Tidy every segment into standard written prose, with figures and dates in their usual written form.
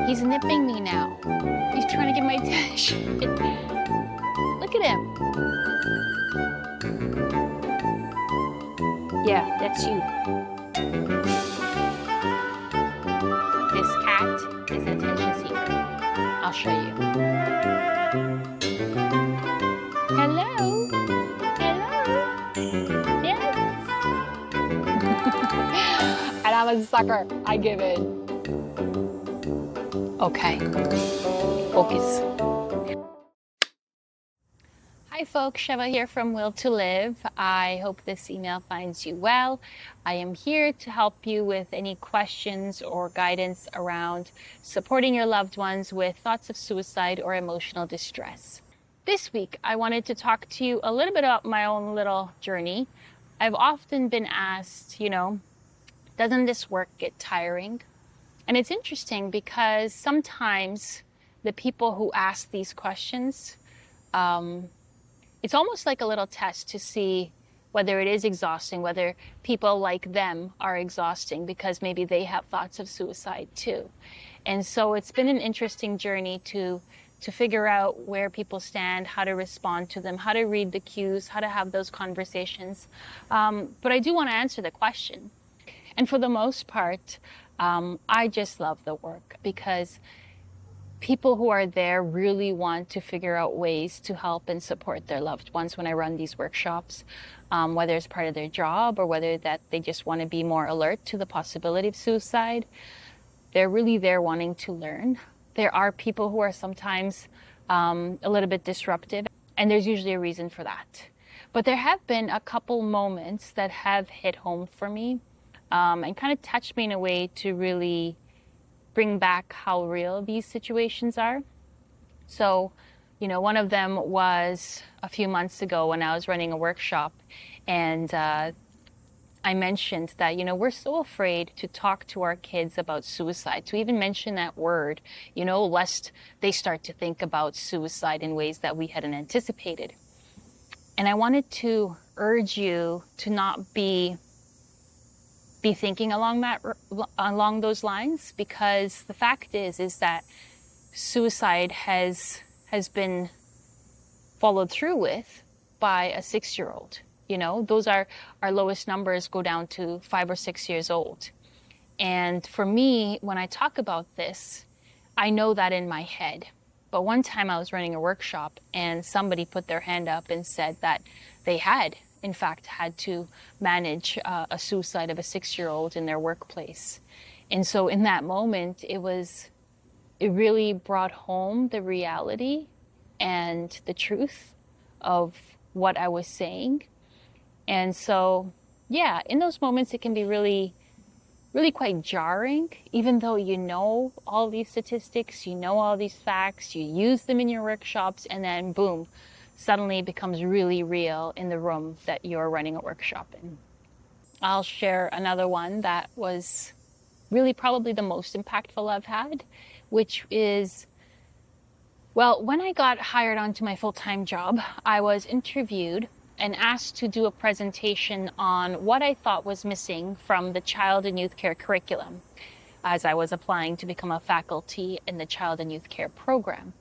He's nipping me now. He's trying to get my attention. Look at him. Yeah, that's you. This cat is an attention seeker. I'll show you. Hello? Hello? Yes? And I'm a sucker. I give in. Okay. Focus. Hi folks, Sheva here from Will to Live. I hope this email finds you well. I am here to help you with any questions or guidance around supporting your loved ones with thoughts of suicide or emotional distress. This week, I wanted to talk to you a little bit about my own little journey. I've often been asked, doesn't this work get tiring? And it's interesting because sometimes the people who ask these questions, it's almost like a little test to see whether it is exhausting, whether people like them are exhausting because maybe they have thoughts of suicide too. And so it's been an interesting journey to figure out where people stand, how to respond to them, how to read the cues, how to have those conversations. But I do want to answer the question. And for the most part, I just love the work because people who are there really want to figure out ways to help and support their loved ones when I run these workshops, whether it's part of their job or whether that they just want to be more alert to the possibility of suicide. They're really there wanting to learn. There are people who are sometimes a little bit disruptive, and there's usually a reason for that. But there have been a couple moments that have hit home for me and kind of touched me in a way to really bring back how real these situations are. So, one of them was a few months ago when I was running a workshop, and I mentioned that, we're so afraid to talk to our kids about suicide, to even mention that word, lest they start to think about suicide in ways that we hadn't anticipated. And I wanted to urge you to not be thinking along those lines, because the fact is that suicide has been followed through with by a 6-year-old. Those are our lowest numbers, go down to 5 or 6 years old. And for me, when I talk about this, I know that in my head. But one time I was running a workshop and somebody put their hand up and said that they had in fact had to manage a suicide of a 6-year-old in their workplace. And so in that moment, it really brought home the reality and the truth of what I was saying. And so, yeah, in those moments, it can be really, really quite jarring, even though you know all these statistics, you know all these facts, you use them in your workshops, and then boom, suddenly it becomes really real in the room that you're running a workshop in. I'll share another one that was really probably the most impactful I've had, which is, when I got hired onto my full-time job, I was interviewed and asked to do a presentation on what I thought was missing from the child and youth care curriculum as I was applying to become a faculty in the child and youth care program.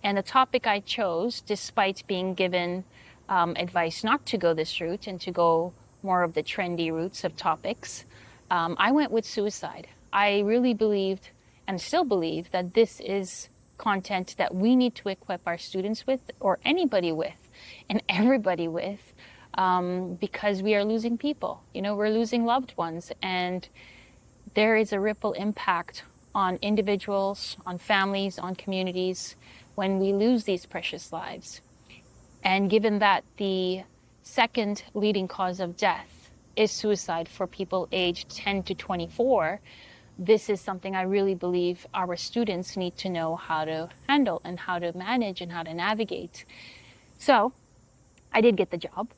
And the topic I chose, despite being given advice not to go this route and to go more of the trendy routes of topics, I went with suicide. I really believed and still believe that this is content that we need to equip our students with, or anybody with, and everybody with, because we are losing people. We're losing loved ones, and there is a ripple impact on individuals, on families, on communities when we lose these precious lives. And given that the second leading cause of death is suicide for people aged 10 to 24, this is something I really believe our students need to know how to handle and how to manage and how to navigate. So I did get the job,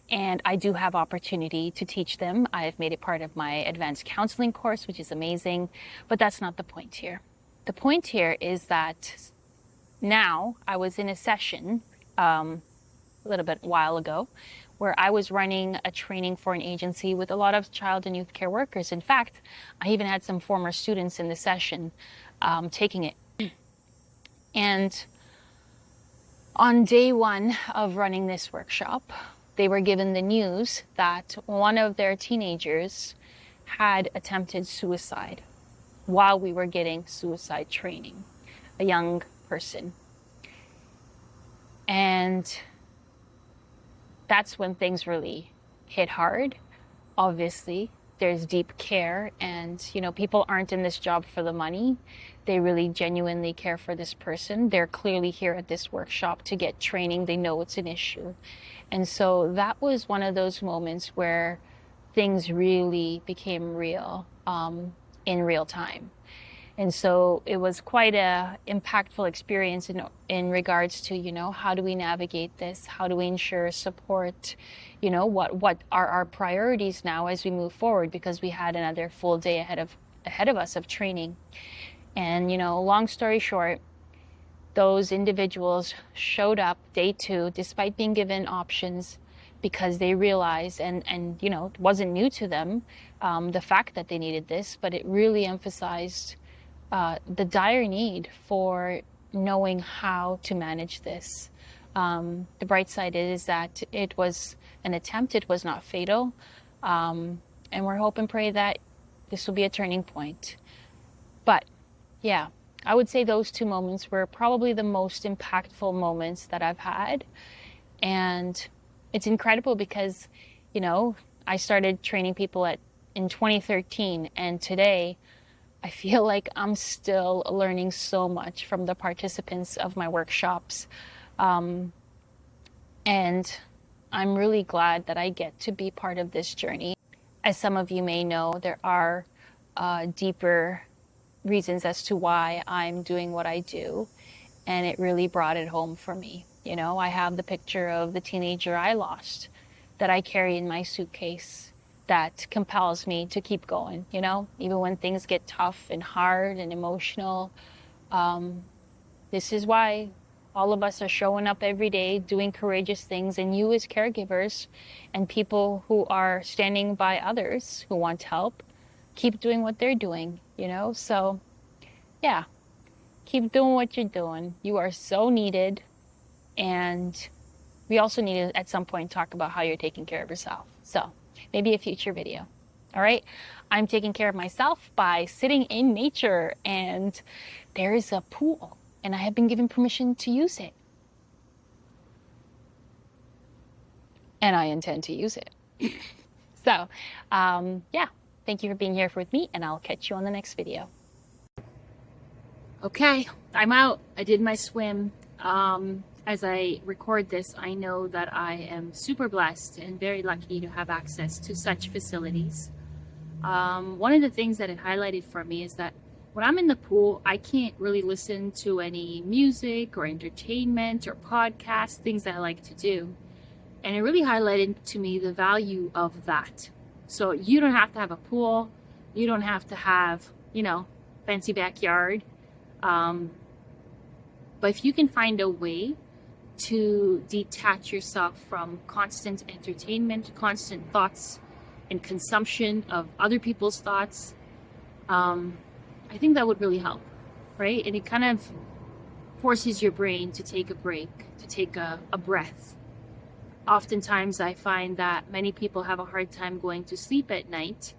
and I do have opportunity to teach them. I've made it part of my advanced counseling course, which is amazing, but that's not the point here. The point here is that now I was in a session a little bit while ago where I was running a training for an agency with a lot of child and youth care workers. In fact, I even had some former students in the session taking it And on day one of running this workshop, they were given the news that one of their teenagers had attempted suicide while we were getting suicide training, a young person. And that's when things really hit hard. Obviously, there's deep care, and people aren't in this job for the money. They really genuinely care for this person. They're clearly here at this workshop to get training. They know it's an issue. And so that was one of those moments where things really became real, in real time. And so it was quite a impactful experience in regards to, how do we navigate this? How do we ensure support? What are our priorities now as we move forward? Because we had another full day ahead of us of training. And, long story short, those individuals showed up day 2, despite being given options, because they realized, and it wasn't new to them, the fact that they needed this, but it really emphasized the dire need for knowing how to manage this. The bright side is that it was an attempt, it was not fatal, and we're hope and pray that this will be a turning point. But yeah, I would say those 2 moments were probably the most impactful moments that I've had. And it's incredible because, I started training people in 2013, and today I feel like I'm still learning so much from the participants of my workshops. And I'm really glad that I get to be part of this journey. As some of you may know, there are deeper reasons as to why I'm doing what I do. And it really brought it home for me. I have the picture of the teenager I lost that I carry in my suitcase that compels me to keep going, even when things get tough and hard and emotional. This is why all of us are showing up every day, doing courageous things, and you as caregivers and people who are standing by others who want help, keep doing what they're doing, So, yeah, keep doing what you're doing. You are so needed, and we also need to, at some point, talk about how you're taking care of yourself. So, maybe a future video. All right. I'm taking care of myself by sitting in nature, and there is a pool, and I have been given permission to use it. And I intend to use it. So, yeah, thank you for being here with me, and I'll catch you on the next video. Okay, I'm out. I did my swim. As I record this, I know that I am super blessed and very lucky to have access to such facilities. One of the things that it highlighted for me is that when I'm in the pool, I can't really listen to any music or entertainment or podcasts, things that I like to do. And it really highlighted to me the value of that. So you don't have to have a pool. You don't have to have, fancy backyard. But if you can find a way to detach yourself from constant entertainment, constant thoughts, and consumption of other people's thoughts, I think that would really help, right? And it kind of forces your brain to take a break, to take a breath. Oftentimes I find that many people have a hard time going to sleep at night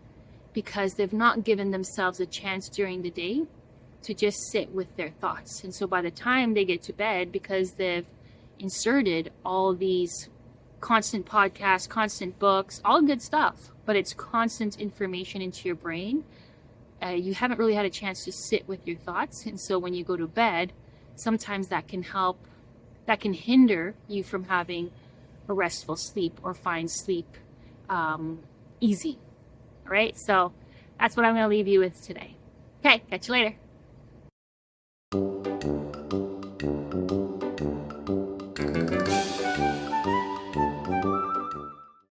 because they've not given themselves a chance during the day to just sit with their thoughts. And so by the time they get to bed, because they've inserted all these constant podcasts, constant books, all good stuff, but it's constant information into your brain, you haven't really had a chance to sit with your thoughts. And so when you go to bed, sometimes that can hinder you from having a restful sleep or find sleep easy. All right, so that's what I'm going to leave you with today. Okay, catch you later.